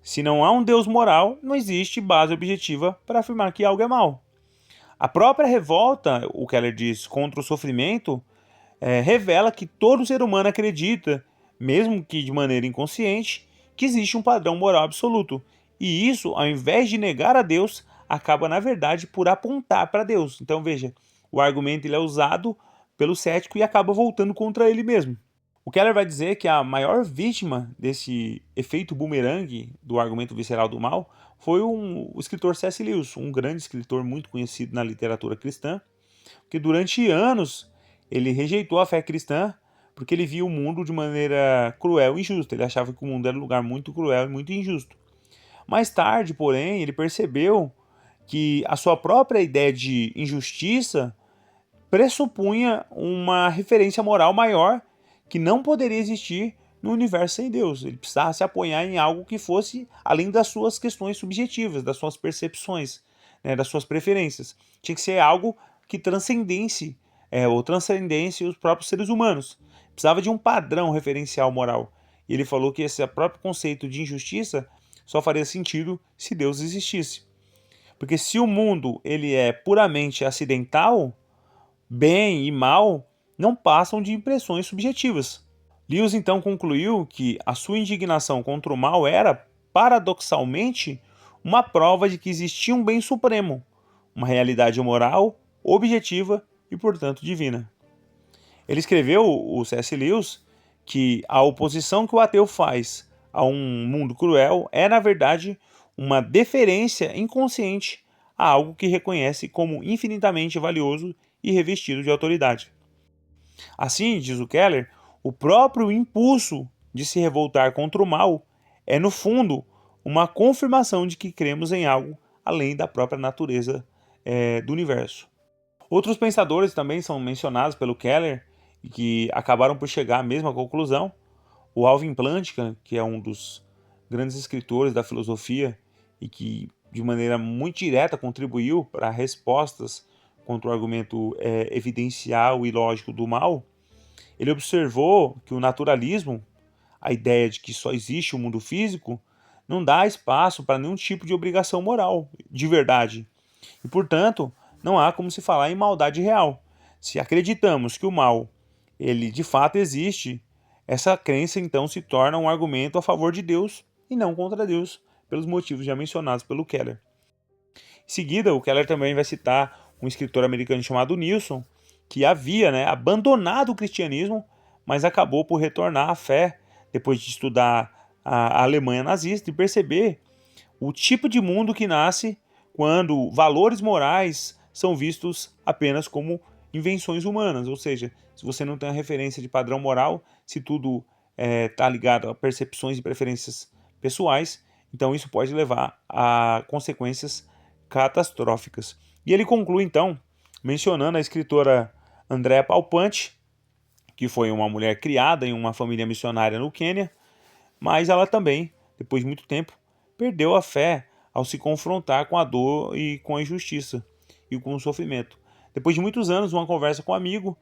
Se não há um Deus moral, não existe base objetiva para afirmar que algo é mal. A própria revolta, o Keller diz, contra o sofrimento, revela que todo ser humano acredita, mesmo que de maneira inconsciente, que existe um padrão moral absoluto. E isso, ao invés de negar a Deus, acaba, na verdade, por apontar para Deus. Então, veja, o argumento ele é usado pelo cético e acaba voltando contra ele mesmo. O Keller vai dizer que a maior vítima desse efeito bumerangue do argumento visceral do mal foi o escritor C.S. Lewis, um grande escritor muito conhecido na literatura cristã, que durante anos ele rejeitou a fé cristã porque ele via o mundo de maneira cruel e injusta. Ele achava que o mundo era um lugar muito cruel e muito injusto. Mais tarde, porém, ele percebeu que a sua própria ideia de injustiça pressupunha uma referência moral maior que não poderia existir no universo sem Deus. Ele precisava se apoiar em algo que fosse além das suas questões subjetivas, das suas percepções, né, das suas preferências. Tinha que ser algo que transcendesse os próprios seres humanos. Precisava de um padrão referencial moral. E ele falou que esse próprio conceito de injustiça só faria sentido se Deus existisse. Porque se o mundo ele é puramente acidental, bem e mal não passam de impressões subjetivas. Lewis então concluiu que a sua indignação contra o mal era, paradoxalmente, uma prova de que existia um bem supremo, uma realidade moral, objetiva e, portanto, divina. Ele escreveu, o C.S. Lewis, que a oposição que o ateu faz a um mundo cruel é, na verdade, uma deferência inconsciente a algo que reconhece como infinitamente valioso e revestido de autoridade. Assim, diz o Keller, o próprio impulso de se revoltar contra o mal é, no fundo, uma confirmação de que cremos em algo além da própria natureza do universo. Outros pensadores também são mencionados pelo Keller e que acabaram por chegar à mesma conclusão. O Alvin Plantinga, que é um dos grandes escritores da filosofia e que de maneira muito direta contribuiu para respostas contra o argumento evidencial e lógico do mal, ele observou que o naturalismo, a ideia de que só existe o mundo físico, não dá espaço para nenhum tipo de obrigação moral, de verdade. E, portanto, não há como se falar em maldade real. Se acreditamos que o mal, ele de fato existe, essa crença então se torna um argumento a favor de Deus e não contra Deus, pelos motivos já mencionados pelo Keller. Em seguida, o Keller também vai citar um escritor americano chamado Nilson, que havia abandonado o cristianismo, mas acabou por retornar à fé depois de estudar a Alemanha nazista e perceber o tipo de mundo que nasce quando valores morais são vistos apenas como invenções humanas, ou seja, se você não tem a referência de padrão moral, se tudo está ligado a percepções e preferências pessoais, então isso pode levar a consequências catastróficas. E ele conclui então, mencionando a escritora Andrea Palpante, que foi uma mulher criada em uma família missionária no Quênia, mas ela também, depois de muito tempo, perdeu a fé ao se confrontar com a dor e com a injustiça e com o sofrimento. Depois de muitos anos, uma conversa com um amigo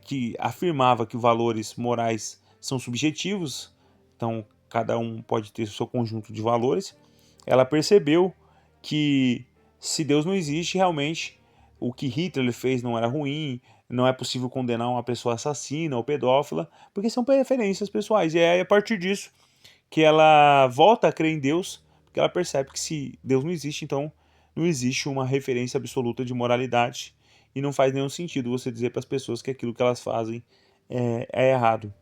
que afirmava que valores morais são subjetivos, então cada um pode ter o seu conjunto de valores, ela percebeu que se Deus não existe, realmente o que Hitler fez não era ruim, não é possível condenar uma pessoa assassina ou pedófila, porque são preferências pessoais. E é a partir disso que ela volta a crer em Deus, porque ela percebe que se Deus não existe, então não existe uma referência absoluta de moralidade e não faz nenhum sentido você dizer para as pessoas que aquilo que elas fazem é errado.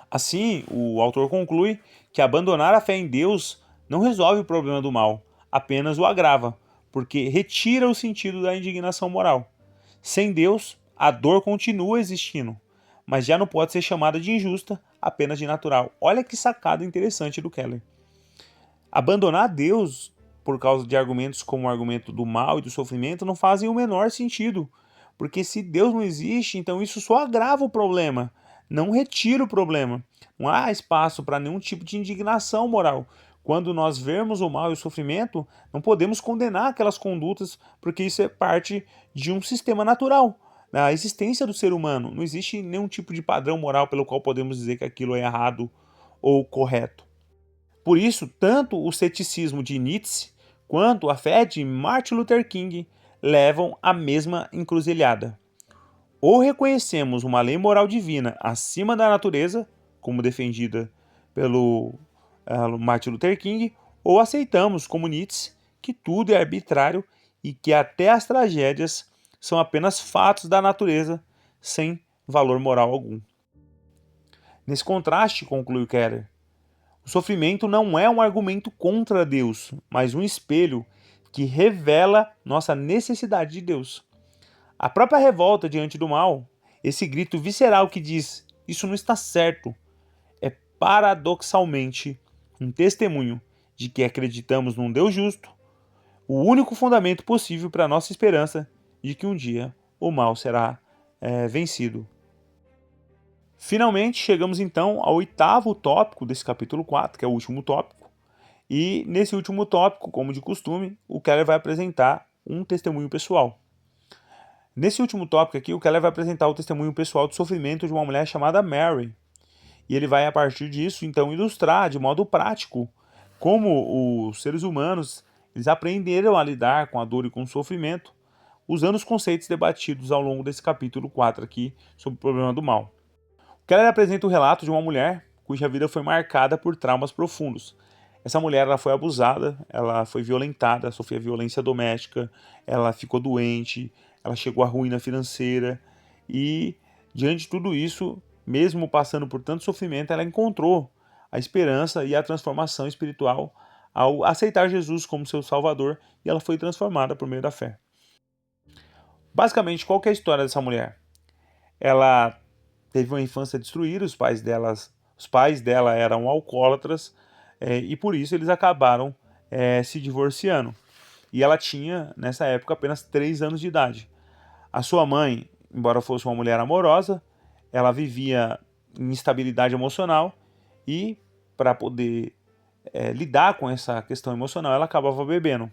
Assim, o autor conclui que abandonar a fé em Deus não resolve o problema do mal, apenas o agrava, porque retira o sentido da indignação moral. Sem Deus, a dor continua existindo, mas já não pode ser chamada de injusta, apenas de natural. Olha que sacada interessante do Keller. Abandonar Deus por causa de argumentos como o argumento do mal e do sofrimento não fazem o menor sentido, porque se Deus não existe, então isso só agrava o problema, não retira o problema. Não há espaço para nenhum tipo de indignação moral. Quando nós vermos o mal e o sofrimento, não podemos condenar aquelas condutas, porque isso é parte de um sistema natural, da existência do ser humano. Não existe nenhum tipo de padrão moral pelo qual podemos dizer que aquilo é errado ou correto. Por isso, tanto o ceticismo de Nietzsche quanto a fé de Martin Luther King levam à mesma encruzilhada. Ou reconhecemos uma lei moral divina acima da natureza, como defendida pelo Martin Luther King, ou aceitamos, como Nietzsche, que tudo é arbitrário e que até as tragédias são apenas fatos da natureza sem valor moral algum. Nesse contraste, conclui Keller, o sofrimento não é um argumento contra Deus, mas um espelho que revela nossa necessidade de Deus. A própria revolta diante do mal, esse grito visceral que diz isso não está certo, é paradoxalmente um testemunho de que acreditamos num Deus justo, o único fundamento possível para a nossa esperança de que um dia o mal será vencido. Finalmente, chegamos então ao oitavo tópico desse capítulo 4, que é o último tópico. E nesse último tópico, como de costume, o Keller vai apresentar um testemunho pessoal. Nesse último tópico aqui, o Keller vai apresentar o testemunho pessoal de sofrimento de uma mulher chamada Mary. E ele vai, a partir disso, então, ilustrar de modo prático como os seres humanos eles aprenderam a lidar com a dor e com o sofrimento, usando os conceitos debatidos ao longo desse capítulo 4 aqui sobre o problema do mal. O Keller apresenta o relato de uma mulher cuja vida foi marcada por traumas profundos. Essa mulher ela foi abusada, ela foi violentada, sofreu violência doméstica, ela ficou doente, ela chegou à ruína financeira e, diante de tudo isso, mesmo passando por tanto sofrimento, ela encontrou a esperança e a transformação espiritual ao aceitar Jesus como seu Salvador e ela foi transformada por meio da fé. Basicamente, qual que é a história dessa mulher? Ela teve uma infância destruída, os pais dela eram alcoólatras e por isso eles acabaram se divorciando. E ela tinha, nessa época, apenas 3 anos de idade. A sua mãe, embora fosse uma mulher amorosa, ela vivia em instabilidade emocional e, para poder lidar com essa questão emocional, ela acabava bebendo.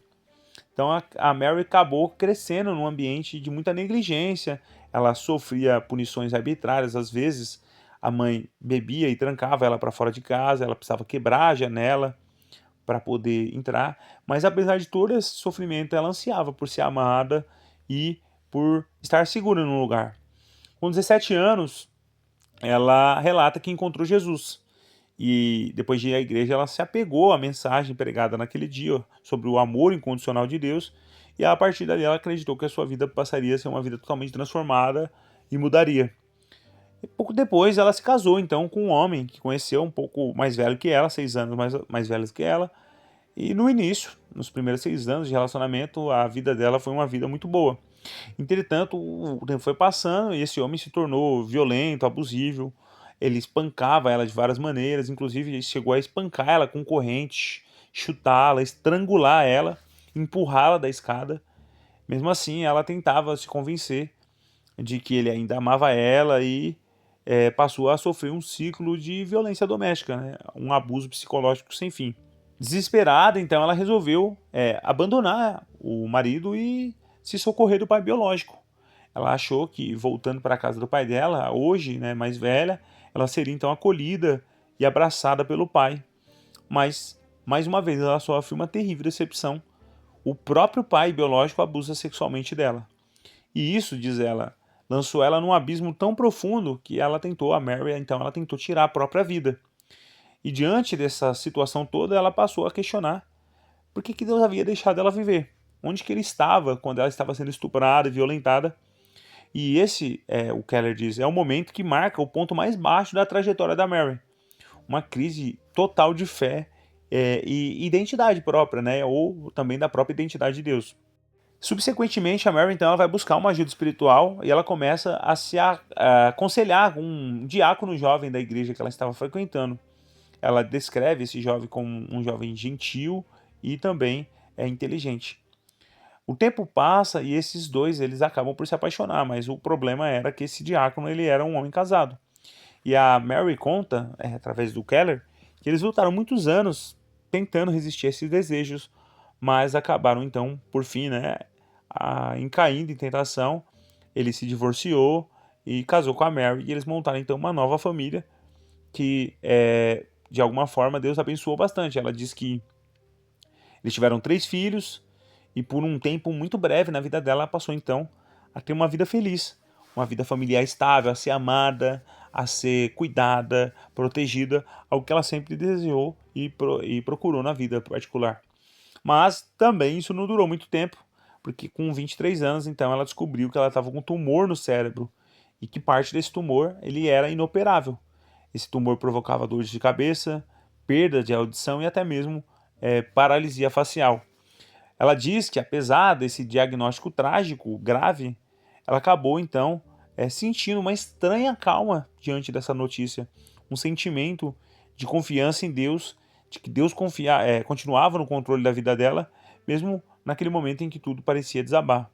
Então a Mary acabou crescendo num ambiente de muita negligência, ela sofria punições arbitrárias, às vezes a mãe bebia e trancava ela para fora de casa, ela precisava quebrar a janela para poder entrar, mas apesar de todo esse sofrimento, ela ansiava por ser amada e por estar segura no lugar. Com 17 anos, ela relata que encontrou Jesus. E depois de ir à igreja, ela se apegou à mensagem pregada naquele dia sobre o amor incondicional de Deus. E a partir dali ela acreditou que a sua vida passaria a ser uma vida totalmente transformada e mudaria. E pouco depois ela se casou então com um homem que conheceu um pouco mais velho que ela, 6 anos mais velho que ela. E no início, nos primeiros 6 anos de relacionamento, a vida dela foi uma vida muito boa. Entretanto, o tempo foi passando e esse homem se tornou violento, abusivo. Ele espancava ela de várias maneiras, inclusive chegou a espancar ela com corrente, chutá-la, estrangular ela, empurrá-la da escada. Mesmo assim, ela tentava se convencer de que ele ainda amava ela e passou a sofrer um ciclo de violência doméstica, né? Um abuso psicológico sem fim. Desesperada, então, ela resolveu abandonar o marido e se socorrer do pai biológico. Ela achou que, voltando para a casa do pai dela, hoje, né, mais velha, ela seria então acolhida e abraçada pelo pai. Mas, mais uma vez, ela sofre uma terrível decepção. O próprio pai biológico abusa sexualmente dela. E isso, diz ela, lançou ela num abismo tão profundo que a Mary, então, ela tentou tirar a própria vida. E diante dessa situação toda, ela passou a questionar por que Deus havia deixado ela viver. Onde que ele estava quando ela estava sendo estuprada e violentada. E esse, o Keller diz, é o momento que marca o ponto mais baixo da trajetória da Mary. Uma crise total de fé e identidade própria, né? Ou também da própria identidade de Deus. Subsequentemente, a Mary então ela vai buscar uma ajuda espiritual e ela começa a se aconselhar com um diácono jovem da igreja que ela estava frequentando. Ela descreve esse jovem como um jovem gentil e também inteligente. O tempo passa e esses dois eles acabam por se apaixonar, mas o problema era que esse diácono ele era um homem casado. E a Mary conta, através do Keller, que eles lutaram muitos anos tentando resistir a esses desejos, mas acabaram então, por fim, né, caindo em tentação. Ele se divorciou e casou com a Mary e eles montaram então uma nova família que de alguma forma Deus abençoou bastante. Ela diz que eles tiveram 3 filhos e por um tempo muito breve na vida dela ela passou então a ter uma vida feliz, uma vida familiar estável, a ser amada, a ser cuidada, protegida, algo que ela sempre desejou e procurou na vida particular. Mas também isso não durou muito tempo, porque com 23 anos então ela descobriu que ela estava com um tumor no cérebro e que parte desse tumor ele era inoperável. Esse tumor provocava dores de cabeça, perda de audição e até mesmo paralisia facial. Ela diz que, apesar desse diagnóstico trágico, grave, ela acabou então sentindo uma estranha calma diante dessa notícia, um sentimento de confiança em Deus, de que Deus continuava no controle da vida dela, mesmo naquele momento em que tudo parecia desabar.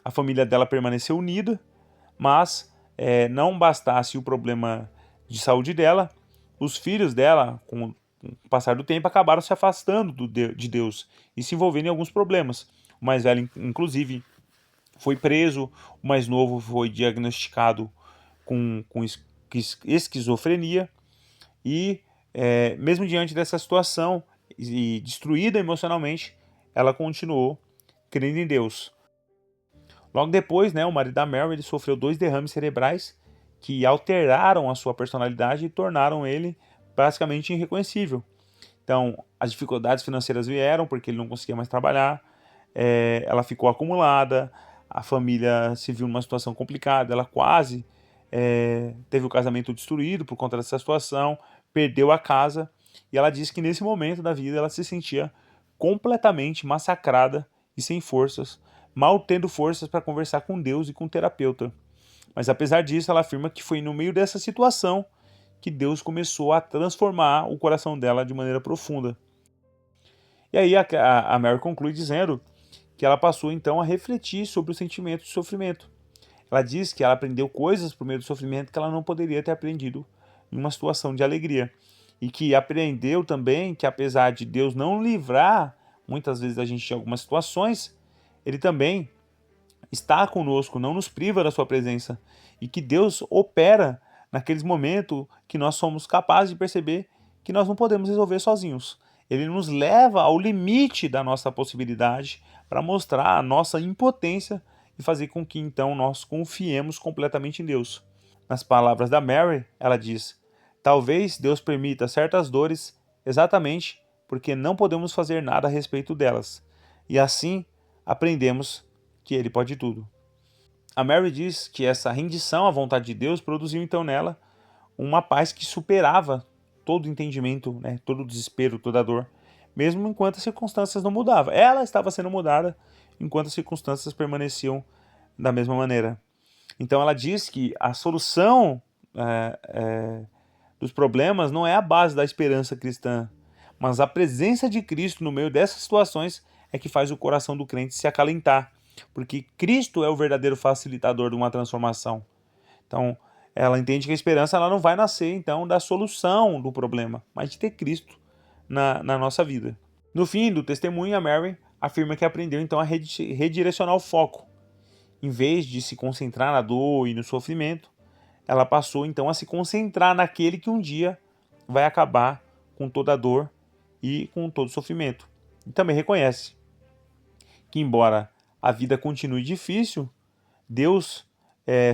A família dela permaneceu unida, mas não bastasse o problema de saúde dela, os filhos dela, com o passar do tempo, acabaram se afastando de Deus e se envolvendo em alguns problemas. O mais velho, inclusive, foi preso, o mais novo foi diagnosticado com esquizofrenia, e mesmo diante dessa situação e destruída emocionalmente, ela continuou crendo em Deus. Logo depois, o marido da Mary ele sofreu 2 derrames cerebrais que alteraram a sua personalidade e tornaram ele basicamente irreconhecível. Então, as dificuldades financeiras vieram porque ele não conseguia mais trabalhar, ela ficou acumulada, a família se viu numa situação complicada, ela quase teve o casamento destruído por conta dessa situação, perdeu a casa, e ela disse que nesse momento da vida ela se sentia completamente massacrada e sem forças, mal tendo forças para conversar com Deus e com o terapeuta. Mas apesar disso, ela afirma que foi no meio dessa situação que Deus começou a transformar o coração dela de maneira profunda. E aí a Mary conclui dizendo que ela passou então a refletir sobre o sentimento de sofrimento. Ela diz que ela aprendeu coisas por meio do sofrimento que ela não poderia ter aprendido em uma situação de alegria. E que aprendeu também que apesar de Deus não livrar muitas vezes a gente de algumas situações, Ele também está conosco, não nos priva da sua presença. E que Deus opera naqueles momentos que nós somos capazes de perceber que nós não podemos resolver sozinhos. Ele nos leva ao limite da nossa possibilidade para mostrar a nossa impotência e fazer com que então nós confiemos completamente em Deus. Nas palavras da Mary, ela diz: talvez Deus permita certas dores exatamente porque não podemos fazer nada a respeito delas. E assim aprendemos que Ele pode tudo. A Mary diz que essa rendição à vontade de Deus produziu então nela uma paz que superava todo o entendimento, todo o desespero, toda a dor, mesmo enquanto as circunstâncias não mudavam. Ela estava sendo mudada enquanto as circunstâncias permaneciam da mesma maneira. Então ela diz que a solução dos problemas não é a base da esperança cristã, mas a presença de Cristo no meio dessas situações é que faz o coração do crente se acalentar, porque Cristo é o verdadeiro facilitador de uma transformação. Então, ela entende que a esperança ela não vai nascer, então, da solução do problema, mas de ter Cristo na nossa vida. No fim do testemunho, a Mary afirma que aprendeu, então, a redirecionar o foco. Em vez de se concentrar na dor e no sofrimento, ela passou, então, a se concentrar naquele que um dia vai acabar com toda a dor e com todo o sofrimento. E também reconhece que, embora a vida continue difícil, Deus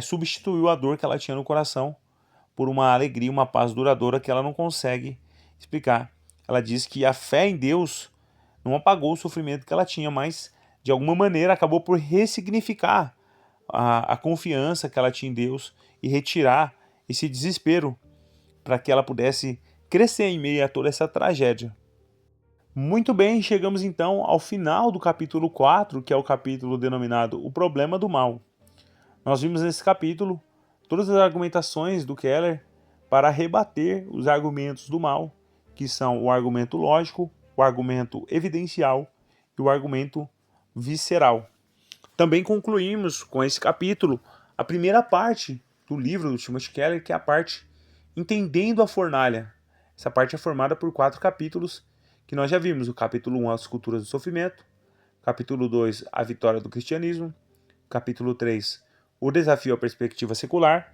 substituiu a dor que ela tinha no coração por uma alegria, uma paz duradoura que ela não consegue explicar. Ela diz que a fé em Deus não apagou o sofrimento que ela tinha, mas de alguma maneira acabou por ressignificar a confiança que ela tinha em Deus e retirar esse desespero para que ela pudesse crescer em meio a toda essa tragédia. Muito bem, chegamos então ao final do capítulo 4, que é o capítulo denominado O Problema do Mal. Nós vimos nesse capítulo todas as argumentações do Keller para rebater os argumentos do mal, que são o argumento lógico, o argumento evidencial e o argumento visceral. Também concluímos com esse capítulo a primeira parte do livro do Timothy Keller, que é a parte Entendendo a Fornalha. Essa parte é formada por 4 capítulos que nós já vimos. O capítulo 1, As Culturas do Sofrimento. Capítulo 2, A Vitória do Cristianismo. Capítulo 3, O Desafio à Perspectiva Secular.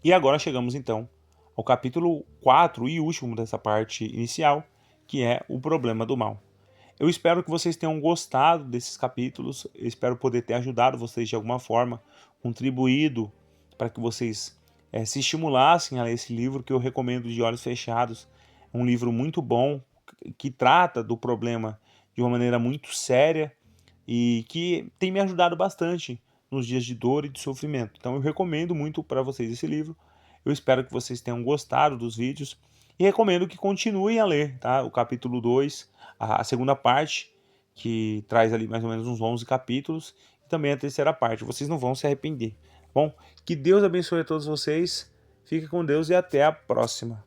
E agora chegamos então ao capítulo 4 e último dessa parte inicial, que é O Problema do Mal. Eu espero que vocês tenham gostado desses capítulos, eu espero poder ter ajudado vocês de alguma forma, contribuído para que vocês se estimulassem a ler esse livro, que eu recomendo de olhos fechados. É um livro muito bom, que trata do problema de uma maneira muito séria e que tem me ajudado bastante nos dias de dor e de sofrimento. Então eu recomendo muito para vocês esse livro. Eu espero que vocês tenham gostado dos vídeos e recomendo que continuem a ler, tá? O capítulo 2, a segunda parte, que traz ali mais ou menos uns 11 capítulos, e também a terceira parte. Vocês não vão se arrepender. Bom, que Deus abençoe a todos vocês. Fique com Deus e até a próxima.